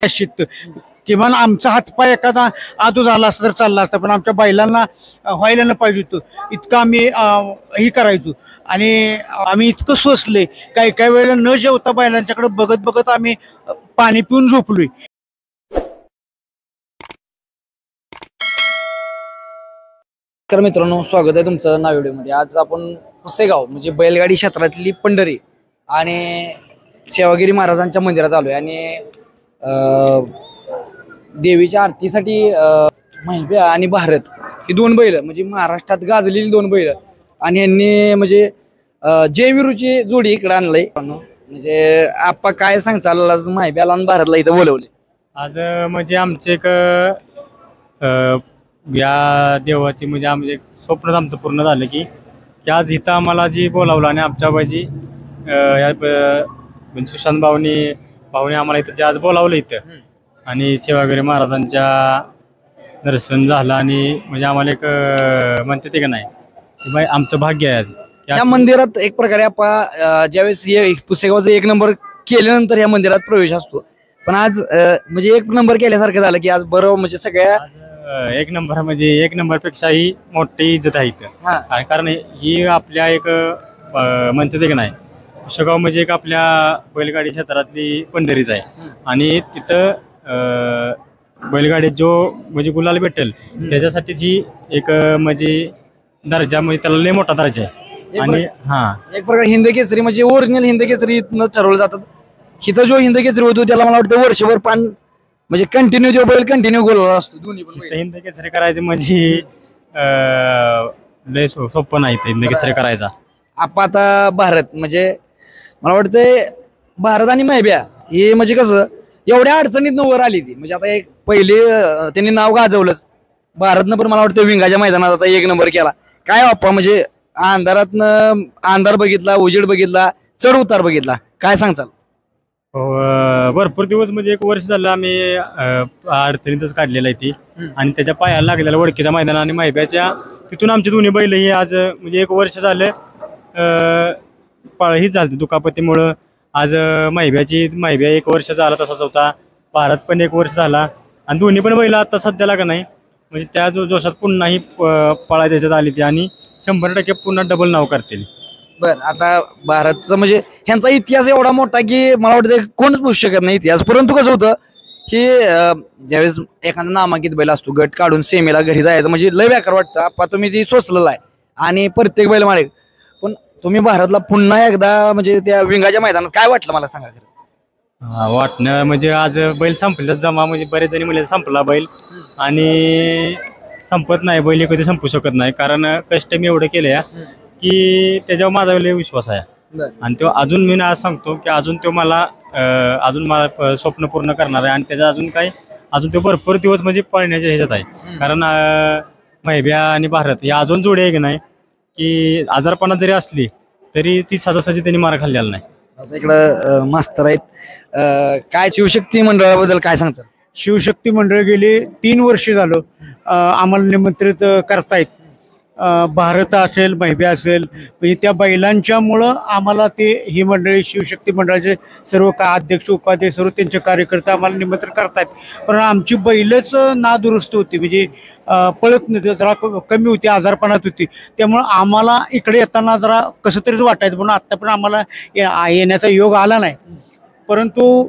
निश्चित किमान आमचा हातपाय एखादा आदू झाला असता तर चालला असता, पण आमच्या बैलांना व्हायला न पाहिजे होतं इतकं आम्ही ही करायचो. आणि आम्ही इतकं सोसले, काही काही वेळेला न जेवता बैलांच्याकडे बघत बघत आम्ही पाणी पिऊन झोपलोय. तर मित्रांनो, स्वागत आहे तुमचं नव्या व्हिडिओमध्ये. आज आपण पुसेगाव म्हणजे बैलगाडी क्षेत्रातली पंढरी आणि सेवागिरी महाराजांच्या मंदिरात आलोय आणि देवीच्या आरतीसाठी महिब्या आणि भारत ही दोन बैल म्हणजे महाराष्ट्रात गाजलेली दोन बैल आणि यांनी म्हणजे जयवीरूची जोडी इकडे आणलंय. म्हणजे आपा काय सांगचाल, आज महिब्याला आणि भारतला इथं बोलवले? आज म्हणजे आमचे एक या देवाची म्हणजे आमचे एक स्वप्न आमचं पूर्ण झालं की आज इथं आम्हाला जी बोलावलं आणि आमच्या बाजी सुशांत भाऊने आम्हाला इथं जे आज बोलावलं इथं आणि सेवागिरी महाराजांच्या दर्शन झालं आणि म्हणजे आम्हाला एक म्हणते ते का नाही की बाई आमचं भाग्य आहे आज या मंदिरात. एक प्रकारे आपण ज्यावेळेस पुसेगावचं 1 नंबर केल्यानंतर या मंदिरात प्रवेश असतो, पण आज म्हणजे 1 नंबर केल्यासारखं झालं की आज बरोबर म्हणजे सगळ्या 1 नंबर म्हणजे 1 नंबर पेक्षा ही मोठी इज्जत आहे इथं. कारण ही आपल्या एक म्हणते ते का नाही पुसेगाव म्हणजे एक आपल्या बैलगाडी क्षेत्रातली पंढरीच आहे आणि तिथं बैलगाडीत जो म्हणजे गुलाल भेटेल त्याच्यासाठीच ही एक म्हणजे दर्जा म्हणजे त्याला लय मोठा दर्जा आहे. आणि एक प्रकारे हिंद केसरी म्हणजे ओरिजिनल हिंद केसरी इथनं ठरवलं जातात. इथं जो हिंद केसरी होतो त्याला मला वाटतं वर्षभर पान म्हणजे कंटिन्यू जो बैल कंटिन्यू गोलला असतो. दोन्ही पण हिंद केसरी करायचे म्हणजे लय सोपं नाही हिंद केसरी करायचा. आपण आता भारत म्हणजे मला वाटतंय भारत आणि महिब्या हे म्हणजे कसं एवढ्या अडचणीत वर आली ती. म्हणजे आता एक पहिले त्यांनी नाव गाजवलंच भारतनं, पण मला वाटतं विंगाच्या मैदानात आता 1 नंबर केला. काय बाप्पा म्हणजे अंधारातनं अंधार बघितला, उजेड बघितला, चढ उतार बघितला, काय सांगचाल? भरपूर दिवस म्हणजे 1 वर्ष झालं आम्ही अडचणीतच काढलेला आहे ती आणि त्याच्या पायाला लागलेला वडकीच्या मैदाना आणि महिब्याच्या तिथून आमची दोन्ही बैल ही आज म्हणजे 1 वर्ष झालं हीच झाली दुखापतीमुळं. आज महिब्या 1 वर्ष झाला तसाच होता, भारत पण 1 वर्ष झाला आणि दोन्ही पण बैल आता सध्याला का नाही म्हणजे त्या जोशात पुन्हाही पळायच्या ह्याच्यात आली ती आणि 100% पुन्हा डबल नाव करतील. बर, आता भारतचं म्हणजे ह्यांचा इतिहास एवढा मोठा की मला वाटतं कोणच पूछू शकत नाही इतिहास. परंतु कसं होतं की ज्यावेळेस एखादा नामांकित बैल असतो गट काढून सेमीला घरी जायचं म्हणजे लय बेकार वाटतं. आपा तुम्ही ती सोचलेलं आहे आणि प्रत्येक बैल माळे, पण तुम्ही भारतला पुन्हा एकदा म्हणजे त्या विंगाच्या मैदानात काय वाटलं मला सांगा खरं? वाटणं म्हणजे आज बैल संपला जमा म्हणजे बरेच जणी म्हणजे संपला बैल आणि संपत नाही बैल कधी संपू शकत नाही कारण कष्ट मी एवढं केलं की त्याच्यावर माझा विश्वास आहे आणि तो अजून मी आज सांगतो की अजून तो मला अजून मला स्वप्न पूर्ण करणार आहे आणि त्याचा अजून तो भरपूर दिवस म्हणजे पळण्याच्या ह्याच्यात आहे. कारण महिब्या आणि भारत या अजून जोडी आहे की नाही की आजारपणात जरी असली तरी ती सहजासहजी त्यांनी मार खाल्लेला नाही. आता इकडं मास्तर आहेत, काय शिवशक्ती मंडळाबद्दल काय सांगतात? शिवशक्ती मंडळ गेली 3 वर्ष झालं आम्हाला निमंत्रित करतायत. भारत असेल, महिब्या असेल, म्हणजे त्या बैलांच्यामुळं आम्हाला ते ही मंडळी शिवशक्ती मंडळाचे सर्व अध्यक्ष उपाध्यक्ष सर्व त्यांचे कार्यकर्ते आम्हाला निमंत्रण करतायत. पण आमची बैलच नादुरुस्त होती म्हणजे पळत नाही, जरा कमी होती, आजारपणात होती. त्यामुळं आम्हाला इकडे येताना जरा कसं तरीच वाटायचं, पण आत्ता पण आम्हाला येण्याचा योग आला नाही. परंतु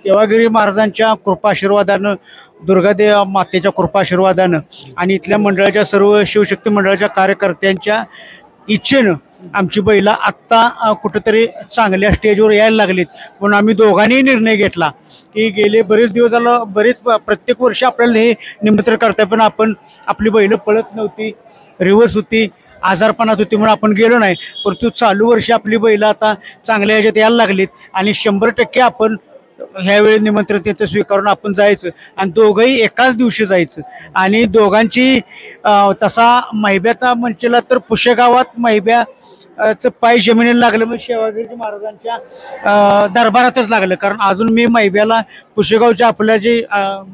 सेवागिरी महाराजांच्या कृपाशीर्वादानं, दुर्गादेव मातेच्या कृपाशीर्वादानं आणि इथल्या मंडळाच्या सर्व शिवशक्ती मंडळाच्या कार्यकर्त्यांच्या इच्छेनं आमची बैला आत्ता कुठंतरी चांगल्या स्टेजवर यायला लागलीत. पण आम्ही दोघांनीही निर्णय घेतला की गेले बरेच दिवस झालं प्रत्येक वर्षी आपल्याला हे निमंत्रण करताय पण आपली बैलं पळत नव्हती, रिवर्स होती, आजारपणात होती म्हणून आपण गेलो नाही. परंतु चालू वर्षी आपली बैलं आता चांगल्या ह्याच्यात यायला लागलीत आणि 100% आपण ह्यावेळी निमंत्रण त्यांचं स्वीकारून आपण जायचं आणि दोघंही एकाच दिवशी जायचं. आणि दोघांची तसा महिब्याचा म्हणशीला तर पुसेगावात महिब्याचं पाय जमिनीला लागलं म्हणजे सेवागिरी महाराजांच्या दरबारातच लागलं. कारण अजून मी महिब्याला पुसेगावच्या आपल्या जे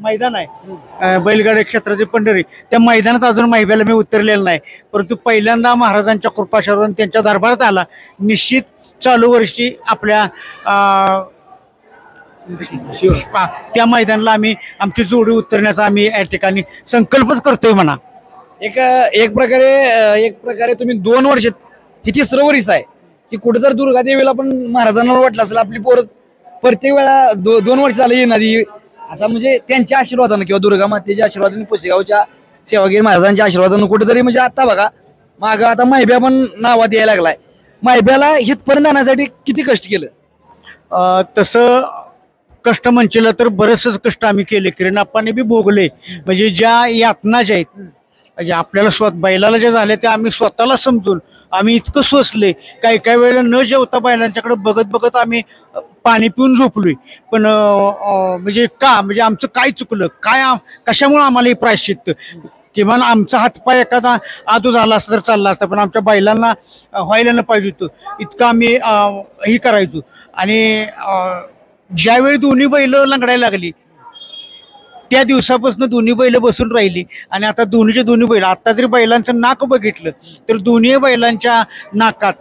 मैदान आहे बैलगाडी क्षेत्राचे पंढरी त्या मैदानात अजून महिब्याला मी उतरलेलं नाही. परंतु पहिल्यांदा महाराजांच्या कृपाशीर्वादानं त्यांच्या दरबारात आला. निश्चित चालू वर्षी आपल्या त्या मैदानाला आम्ही आमची जोडी उतरण्याचा आम्ही या ठिकाणी संकल्पच करतोय म्हणा. एक प्रकारे तुम्ही 2 वर्ष ही तिसरं वर्ष आहे की कुठे तर दुर्गादेवीला पण महाराजांना वाटलं असेल आपली पोरं प्रत्येक वेळा 2 वर्ष झालं येणार आता म्हणजे त्यांच्या आशीर्वादानं किंवा दुर्गा मातेच्या आशीर्वादाने पुसेगावच्या सेवागिरी महाराजांच्या आशीर्वादानं कुठेतरी म्हणजे आता बघा मागं आता माहिब्या पण नावात यायला लागलाय. माहिब्याला हितपर्यंत आणण्यासाठी किती कष्ट केलं? तसं कष्ट म्हणशील तर बरेचसेच कष्ट आम्ही केले. किरण आप्पांनी बी भोगले. म्हणजे ज्या यातना ज्या आहेत म्हणजे आपल्याला बैलाला जे झाले ते आम्ही स्वतःला समजून आम्ही इतकं सोसले. काही वेळेला न जेवता बैलांच्याकडे बघत बघत आम्ही पाणी पिऊन झोपलोय. पण म्हणजे म्हणजे आमचं काय चुकलं कशामुळे आम्हाला हे प्रायश्चित्त किमान आमचा हातपाय एखादा आदू झाला असता तर चालला असता पण आमच्या बैलांना व्हायला न पाहिजे होतं इतकं आम्ही हे करायचो. आणि ज्यावेळी दोन्ही बैल लंगडायला लागली त्या दिवसापासून दोन्ही बैल बसून राहिली. आणि आता दोन्ही बैल आता जरी बैलांचं नाक बघितलं तर दोन्ही बैलांच्या नाकात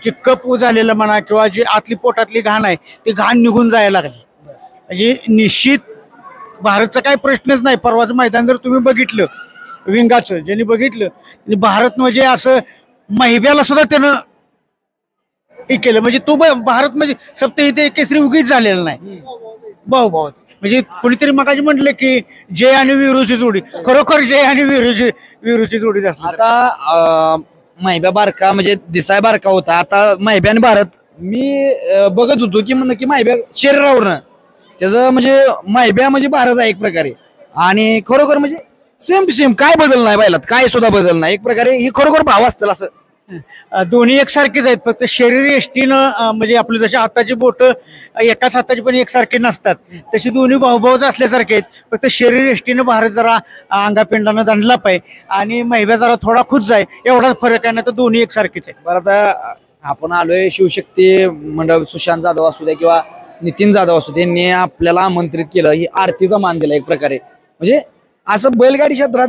जे कप झालेलं म्हणा किंवा जे आतली पोटातली घाण आहे ती घाण निघून जायला लागली. म्हणजे निश्चित भारतचा काही प्रश्नच नाही. परवाचं मैदान जर तुम्ही बघितलं विंगाचं ज्यांनी बघितलं भारत म्हणजे असं महिब्याला सुद्धा त्यानं हे केलं. म्हणजे तो भारत म्हणजे सप्तहिते केसरी उगीच झालेला नाही. भाऊ म्हणजे कोणीतरी मगाशी म्हटलं की जय आणि वीरूची जोडी खरोखर जय आणि वीरूची जोडी असते. आता महिब्या बारका म्हणजे दिसाय बारका होता आता महिब्या आणि भारत मी बघत होतो की नक्की महिब्या शरीरावरनं त्याचं म्हणजे महिब्या म्हणजे भारत आहे एक प्रकारे आणि खरोखर म्हणजे सेम काय बदल नाही बैलात काय सुद्धा बदल नाही. एक प्रकारे ही खरोखर भाव असतील असं दोन्ही एकसारखेच आहेत. फक्त शरीर एष्टीनं म्हणजे आपले जसे हाताची बोट एकाच हाताची पण एकसारखे नसतात तशी दोन्ही भाऊभाऊच असल्यासारखे आहेत. फक्त शरीर एष्टीनं भारत जरा अंगापिंडानं दंडला पाहिजे आणि महिब्या जरा थोडा खुच आहे एवढाच फरक आहे ना तर दोन्ही एकसारखेच आहेत. बरं आता आपण आलोय शिवशक्ती मंडळ सुशांत जाधव असू द्या किंवा नितीन जाधव असू द्या यांनी आपल्याला आमंत्रित केलं ही आरतीचा मान दिला एक प्रकारे म्हणजे असं बैलगाडी क्षेत्रात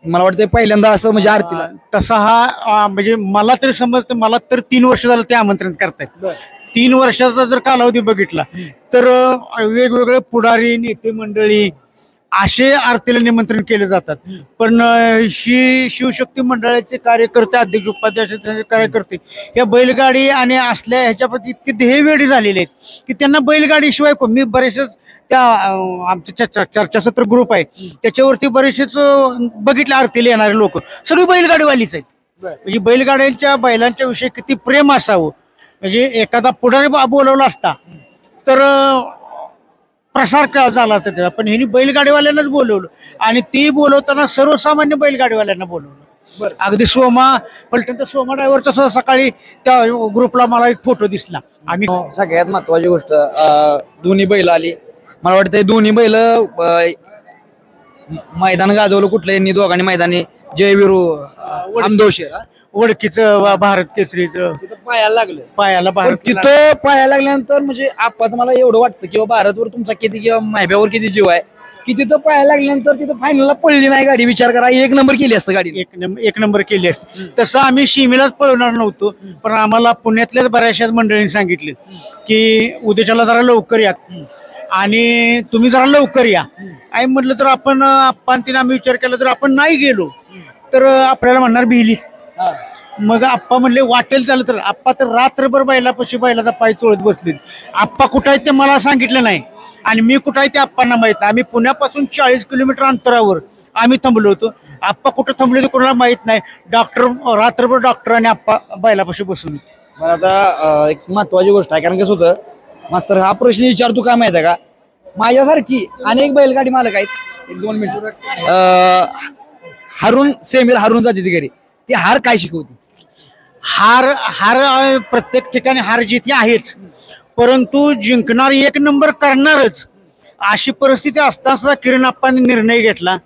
मला वाटतं पहिल्यांदा असं म्हणजे आरतीला तसा हा म्हणजे मला तरी समजतं मला तर 3 वर्ष झालं ते आमंत्रण करतायत. 3 वर्षाचा जर कालावधी बघितला तर वेगवेगळे पुढारी नेते मंडळी असे आरतीला निमंत्रण केले जातात. पण शिवशक्ती मंडळाचे कार्यकर्ते अध्यक्ष उपाध्यक्षाचे कार्यकर्ते या बैलगाडी आणि असल्या ह्याच्याप्रती इतके ध्येयवेडी झालेले आहेत की त्यांना बैलगाडीशिवाय मी बरेचसेच त्या आमच्या चर्चासत्र ग्रुप आहे त्याच्यावरती बरेचसेच बघितले आरतीला येणारे लोक सगळी बैलगाडीवालीच आहेत. म्हणजे बैलांच्या विषयी किती प्रेम असावं. म्हणजे एखादा पुढारी बोलवला असता तर प्रसार झाला असता त्याचा पण ह्यांनी बैलगाडीवाल्यांनाच बोलवलं आणि ती बोलवताना सर्वसामान्य बैलगाडीवाल्यांना बोलवलं. अगदी फलटणचा सोमा ड्रायव्हरचा सुद्धा सकाळी त्या ग्रुपला मला एक फोटो दिसला. आम्ही सगळ्यात महत्वाची गोष्ट दोन्ही बैल आली मला वाटतं दोन्ही बैल मैदान गाजवलं कुठलं यांनी दोघांनी मैदानी जयवीरू आमदोशेर ओळखीचं भारत केसरीचं पायाला भारत तिथं पायाला लागल्यानंतर म्हणजे आपण मला एवढं वाटतं किंवा भारतवर तुमचा किती किंवा माहिब्यावर किती जीव आहे की तिथं पायाला लागल्यानंतर तिथं फायनलला पडली नाही गाडी विचार करा 1 नंबर केली असतं गाडी 1 नंबर केली असते. तसं आम्ही शिमीलाच पळवणार नव्हतो पण आम्हाला पुण्यातल्याच बऱ्याचशाच मंडळींनी सांगितलं की उद्याच्याला जरा लवकर या आणि तुम्ही जरा लवकर या. आई म्हटलं तर आपण आप्पांतीने आम्ही विचार केला तर आपण नाही गेलो तर आपल्याला म्हणणार भिली. मग आप्पा म्हणले वाटेल चालत तर आप्पा तर रात्रभर बैलाचा पाय चोळत बसले. आप्पा कुठं आहेत ते मला सांगितलं नाही आणि मी कुठं आहे ते आप्पांना माहित नाही. आम्ही पुण्यापासून 40 किलोमीटर अंतरावर आम्ही थांबलो होतो. आप्पा कुठं थांबले ते कोणाला माहित नाही. रात्रभर डॉक्टर आणि आप्पा बैलापाशी बसून. मला आता एक महत्वाची गोष्ट आहे कारण कसं होतं मास्तर हा प्रश्न विचारतो काय माहिती आहे का माझ्यासारखी अनेक बैलगाडी मालक आहेत 1-2 मिनिट हारून जाते ती घरी ती हार काय शिकवते. हार प्रत्येक ठिकाणी हार जिथे आहेच परंतु जिंकणार 1 नंबर करणारच अशी परिस्थिती असता सुद्धा किरण आप्पांनी निर्णय घेतला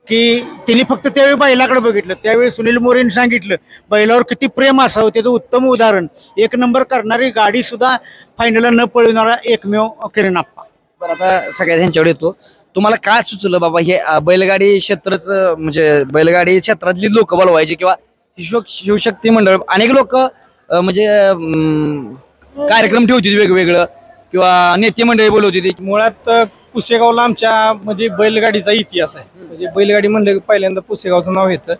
की त्यांनी फक्त त्यावेळी बैलाकडे बघितलं. त्यावेळी सुनील मोरेंनी सांगितलं बैलावर किती प्रेम असावं त्याचं उत्तम उदाहरण 1 नंबर करणारी गाडी सुद्धा फायनलला न पळवणारा एकमेव किरण आप्पा. बरं आता सगळ्या ह्यांच्याकडे येतो तुम्हाला काय सुचलं बाबा हे बैलगाडी क्षेत्रच म्हणजे बैलगाडी क्षेत्रातली लोक बोलवायचे किंवा शिवशक्ती मंडळ अनेक लोक म्हणजे कार्यक्रम ठेवतील वेगवेगळं किंवा नेते मंडळी बोलवते ती? मुळात पुसेगावला आमच्या म्हणजे बैलगाडीचा इतिहास आहे. म्हणजे बैलगाडी म्हणलं की पहिल्यांदा पुसेगावचं नाव येतं.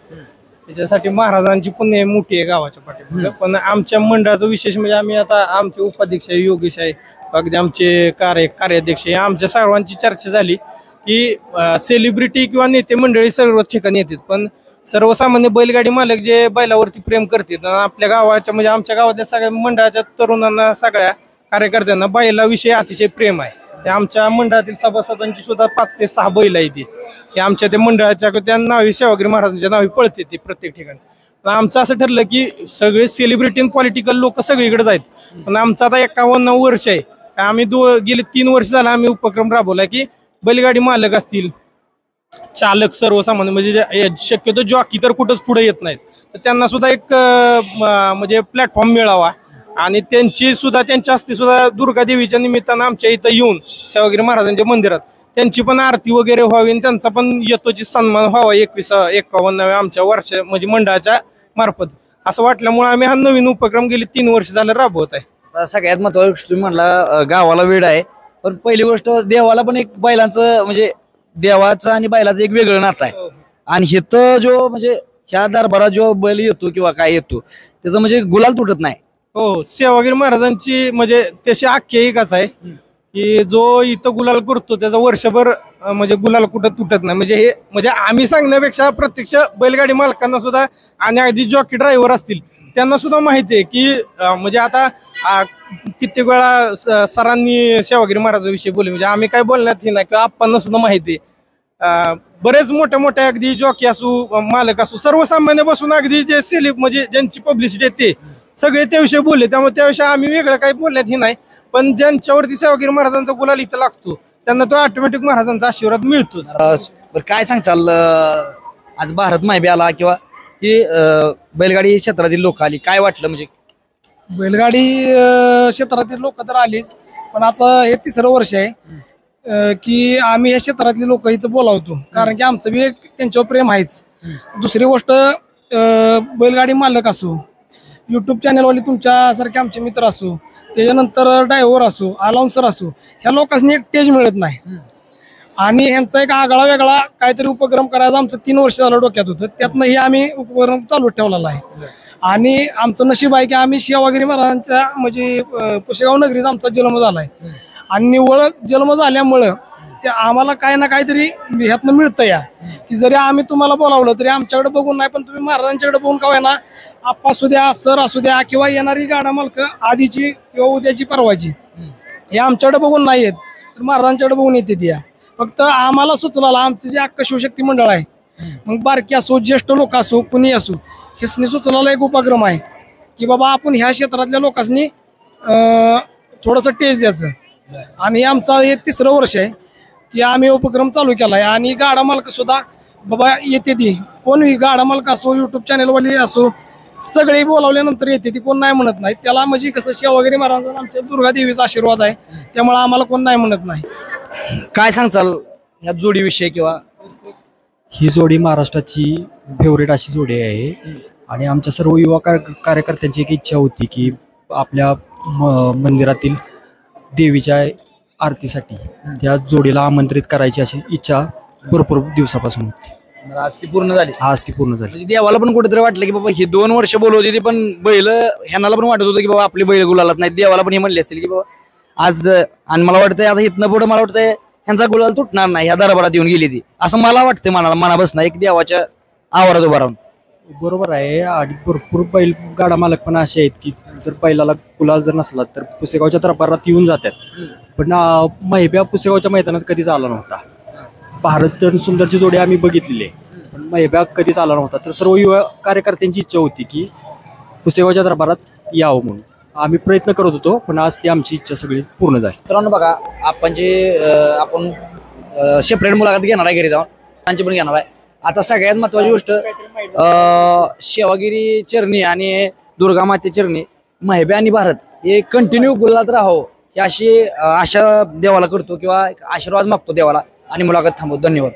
त्याच्यासाठी महाराजांची पुण्य मोठी आहे गावाच्या पाठीमागे. पण आमच्या मंडळाचं विशेष म्हणजे आम्ही आता आमचे उपाध्यक्ष आहे योगेश आहे, अगदी आमचे कार्याध्यक्ष आहे, आमच्या सर्वांची चर्चा झाली की सेलिब्रिटी किंवा नेते मंडळी सर्व ठिकाणी येतात, पण सर्वसामान्य बैलगाडी मालक जे बैलावरती प्रेम करतात आपल्या गावाच्या म्हणजे आमच्या गावातल्या सगळ्या मंडळाच्या तरुणांना सगळ्या कार्यकर्त्यांना बैलाविषयी अतिशय प्रेम आहे. ते आमच्या मंडळातील सभासदांची सुद्धा 5 ते 6 बैल आहे ती आमच्या त्या मंडळाच्या त्या नावी सेवागिरी महाराजांच्या नावी पळते ते प्रत्येक ठिकाणी. पण आमचं असं ठरलं की सगळे सेलिब्रिटी आणि पॉलिटिकल लोक सगळीकडेच आहेत, पण आमचं आता 51 वर्ष आहे. आम्ही गेले 3 वर्ष झाला आम्ही उपक्रम राबवला की बैलगाडी मालक असतील, चालक सर्वसामान्य म्हणजे शक्यतो जॉकी तर कुठंच पुढे येत नाहीत, तर त्यांना सुद्धा एक म्हणजे प्लॅटफॉर्म मिळावा आणि त्यांची सुद्धा त्यांच्या हस्ते सुद्धा दुर्गा देवीच्या निमित्तानं आमच्या इथं येऊन सेवागिरी महाराजांच्या मंदिरात त्यांची पण आरती वगैरे व्हावी आणि त्यांचा पण यथोचित सन्मान व्हावा 51व्या आमच्या वर्ष म्हणजे मंडळाच्या मार्फत असं वाटल्यामुळे आम्ही हा नवीन उपक्रम गेली 3 वर्ष झालं राबवत आहे. सगळ्यात महत्वाची गोष्ट तुम्ही म्हणला गावाला वेळ आहे, पण पहिली गोष्ट देवाला पण एक बैलांचं म्हणजे देवाचं आणि बैलाचं एक वेगळं नातं आहे. आणि हिथं जो म्हणजे ह्या दरबारात जो बैल येतो किंवा काय येतो त्याचं म्हणजे गुलाल तुटत नाही. हो, सेवागिरी महाराजांची म्हणजे तशी आख्यायिकाच आहे की जो इथं गुलाल करतो त्याचा वर्षभर म्हणजे गुलाल कुठं तुटत नाही. म्हणजे हे म्हणजे आम्ही सांगण्यापेक्षा प्रत्यक्ष बैलगाडी मालकांना सुद्धा आणि अगदी जॉकी ड्रायव्हर असतील त्यांना सुद्धा माहिती आहे की म्हणजे आता कित्येक वेळा सरांनी सेवागिरी महाराजांविषयी बोलले म्हणजे आम्ही काय बोलण्यात नाही किंवा आप्पांना सुद्धा माहिती आहे. बरेच मोठ्या अगदी जॉकी असू मालक असू सर्वसामान्य बसून अगदी जे सेलिब म्हणजे ज्यांची पब्लिसिटी आहे ते सगळे त्याविषयी बोलले, त्यामुळे त्याविषयी आम्ही वेगळं काही बोलण्यात नाही. पण ज्यांच्यावरती सेवागिरी महाराजांचा गुलाल इथं लागतो त्यांना तो ऑटोमॅटिक महाराजांचा आशीर्वाद मिळतोच. काय सांगचाल आज भारत माहिती आला किंवा ही बैलगाडी क्षेत्रातील लोक आली, काय वाटलं? म्हणजे बैलगाडी क्षेत्रातील लोक तर आलीच, पण आता हे 3रं वर्ष आहे की आम्ही या क्षेत्रातले लोक इथं बोलावतो, कारण की आमचं बी त्यांच्यावर प्रेम आहेच. दुसरी गोष्ट बैलगाडी मालक असो, युट्यूब चॅनलवाले तुमच्यासारखे आमचे मित्र असो, त्याच्यानंतर ड्रायव्हर असो, अलाउन्सर असो, ह्या लोकांनी एक टेज मिळत नाही आणि ह्यांचा एक आगळा वेगळा काहीतरी उपक्रम करायचा आमचं 3 वर्ष झालं डोक्यात होतं. त्यातनंही आम्ही उपक्रम चालू ठेवलेला आहे आणि आमचं नशीब आहे की आम्ही सेवागिरी महाराजांच्या म्हणजे पुसेगाव नगरीत आमचा जन्म झाला आहे आणि निव्वळ जन्म झाल्यामुळं ते आम्हाला काही ना काहीतरी ह्यातनं मिळतं या की जरी आम्ही तुम्हाला बोलावलं तरी आमच्याकडे बघून नाही, पण तुम्ही महाराजांच्याकडे बघून का ना आप्पा असू द्या, सर असू द्या किंवा येणारी गाडा मालक आधीची किंवा उद्याची परवाची हे आमच्याकडे बघून नाही येत, तर महाराजांच्याकडे बघून येते ती. फक्त आम्हाला सुचला आमचं जे अक्का शिवशक्ती मंडळ आहे, मग बारकी असो, ज्येष्ठ लोक असो, कुणी असो, हेसनी सुचलेला एक उपक्रम आहे की बाबा आपण ह्या क्षेत्रातल्या लोकांनी थोडंसं टेस्ट द्यायचं आणि आमचा हे 3रं वर्ष आहे की आम्ही उपक्रम चालू केला आहे. आणि गाडा मालक सुद्धा बाबा येते ती, कोणी गाडा मालक असो, युट्यूब चॅनलवाले असो, सगळे बोलावल्यानंतर येते ती, कोण नाही म्हणत नाही. त्याला म्हणजे कसं सेवागिरी महाराजांचा आमच्या दुर्गा देवीचा आशीर्वाद आहे, त्यामुळे आम्हाला कोण नाही म्हणत नाही. काय सांगचाल ह्या जोडीविषयी? किंवा ही जोडी महाराष्ट्राची फेवरेट अशी जोडी आहे आणि आमच्या सर्व युवा कार्यकर्त्यांची एक इच्छा होती की आपल्या मंदिरातील देवीच्या आरतीसाठी त्या जोडीला आमंत्रित करायची अशी इच्छा भरपूर दिवसापासून होती. आज ती पूर्ण झाली. आज ती पूर्ण झाली. म्हणजे देवाला पण कुठेतरी वाटलं की बाबा ही 2 वर्ष बोलवते ती, पण बैल ह्यांना पण वाटत होतं की बाबा आपली बैल गुलालात नाही. देवाला पण हे म्हणले असतील की बाबा आज, आणि मला वाटतंय आता इथनं पुढे मला वाटतंय ह्यांचा गुलाल तुटणार नाही, ह्या दरबारात येऊन गेली ती, असं मला वाटतंय. मनापासून एक देवाच्या आवारात उभा राहून. बरोबर आहे. आणि भरपूर बैल गाडा मालक पण असे आहेत की जर बैलाला गुलाल जर नसला तर पुसेगावच्या दरबारात येऊन जातात, पण महिब्या पुसेगावच्या मैदानात कधीच आला नव्हता. भारत सुंदरची जोडी आम्ही बघितलेली आहे, पण महिब्या कधीच आला नव्हता. तर सर्व युवा कार्यकर्त्यांची इच्छा होती की पुसेगावच्या दरबारात यावं म्हणून आम्ही प्रयत्न करत होतो, पण आज ती आमची इच्छा सगळी पूर्ण झाली. मित्रांनो बघा, आपण सेपरेट मुलाखत घेणार आहे घरी जाऊन, त्यांची पण घेणार आहे. आता सगळ्यात महत्वाची गोष्ट सेवागिरी चरणी आणि दुर्गा माते चरणी महिब्या आणि भारत हे कंटिन्यू गुलालात राहावं ही अशी आशा देवाला करतो किंवा आशीर्वाद मागतो देवाला आणि मुलाखत थांबवतो. धन्यवाद.